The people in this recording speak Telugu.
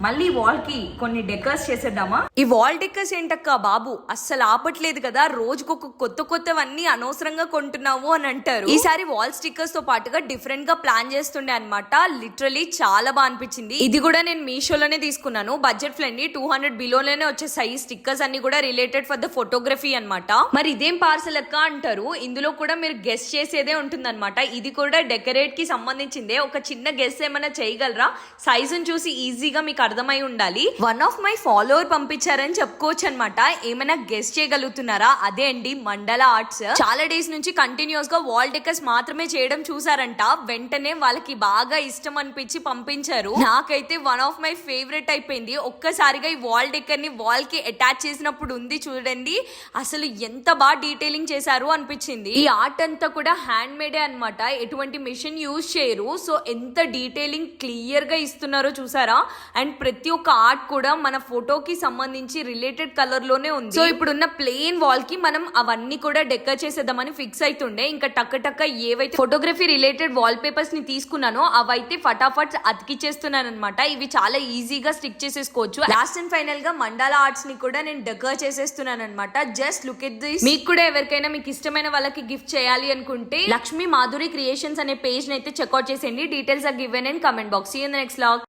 మళ్ళీ వాల్ కి కొన్ని డెకర్స్ చేసేద్దామా? ఈ వాల్ డెకర్స్ ఏంటక్క బాబు అస్సలు ఆపట్లేదు కదా, రోజుకొక కొత్తవన్నీ అనవసరంగా కొంటున్నావు అని అంటారు. ఈసారి వాల్ స్టిక్కర్స్ తో పాటుగా డిఫరెంట్ గా ప్లాన్ చేస్తుండే అనమాట. లిటరలీ చాలా బాగా అనిపించింది. ఇది కూడా నేను మీషోలోనే తీసుకున్నాను, బడ్జెట్ ఫ్రెండ్లీ, 200 బిలోలోనే వచ్చేసాయి. స్టిక్కర్స్ అన్ని కూడా రిలేటెడ్ ఫర్ ద ఫోటోగ్రఫీ అనమాట. మరి ఇదేం పార్సల్ అక్క అంటారు, ఇందులో కూడా మీరు గెస్ చేసేదే ఉంటుంది అనమాట. ఇది కూడా డెకరేట్ కి సంబంధించిందే. ఒక చిన్న గెస్ ఏమైనా చేయగలరా? సైజుని చూసి ఈజీగా మీకు అర్థమై ఉండాలి. వన్ ఆఫ్ మై ఫాలోవర్ పంపించారని చెప్పుకోవచ్చు అనమాట. ఏమైనా గెస్ చేయగలుగుతున్నారా? అదే అండి మండల ఆర్ట్స్. చాలా డేస్ నుంచి కంటిన్యూస్ గా వాల్ డెకర్స్ మాత్రమే చేయడం చూసారంట. వెంటనే వాళ్ళకి బాగా ఇష్టం అనిపించి పంపించారు. నాకైతే వన్ ఆఫ్ మై ఫేవరెట్ అయిపోయింది. ఒక్కసారిగా ఈ వాల్ డెకర్ ని వాల్ కి అటాచ్ చేసినప్పుడు ఉంది చూడండి, అసలు ఎంత బాగా డీటెయిలింగ్ చేశారు అనిపించింది. ఈ ఆర్ట్ అంతా కూడా హ్యాండ్ మేడే అనమాట, ఎటువంటి మిషన్ యూజ్ చేయరు. సో ఎంత డీటెయిలింగ్ క్లియర్ గా ఇస్తున్నారో చూసారా. అండ్ ప్రతి ఒక్క ఆర్ట్ కూడా మన ఫోటోకి సంబంధించి రిలేటెడ్ కలర్ లోనే ఉంది. సో ఇప్పుడున్న ప్లెయిన్ వాల్ కి మనం అవన్నీ కూడా డెకర్ చేసేద్దామని ఫిక్స్ అవుతుండే. ఇంకా టక్క ఏవైతే ఫోటోగ్రఫీ రిలేటెడ్ వాల్ పేపర్స్ ని తీసుకున్నానో అవైతే ఫటాఫట్ అతికిచ్చేస్తున్నాను అనమాట. ఇవి చాలా ఈజీగా స్టిక్ చేసేసుకోవచ్చు. లాస్ట్ అండ్ ఫైనల్ గా మండల ఆర్ట్స్ ని కూడా నేను డెకర్ చేసేస్తున్నాను అనమాట. Just look at this. మీకు కూడా ఎవరికైనా మీకు ఇష్టమైన వాళ్ళకి గిఫ్ట్ చేయాలి అనుకుంటే లక్ష్మీ మాధురి క్రియేషన్స్ అనే పేజ్ ని అయితే చెక్అౌట్ చేసేయండి. Details are given in comment box. See you in the next vlog.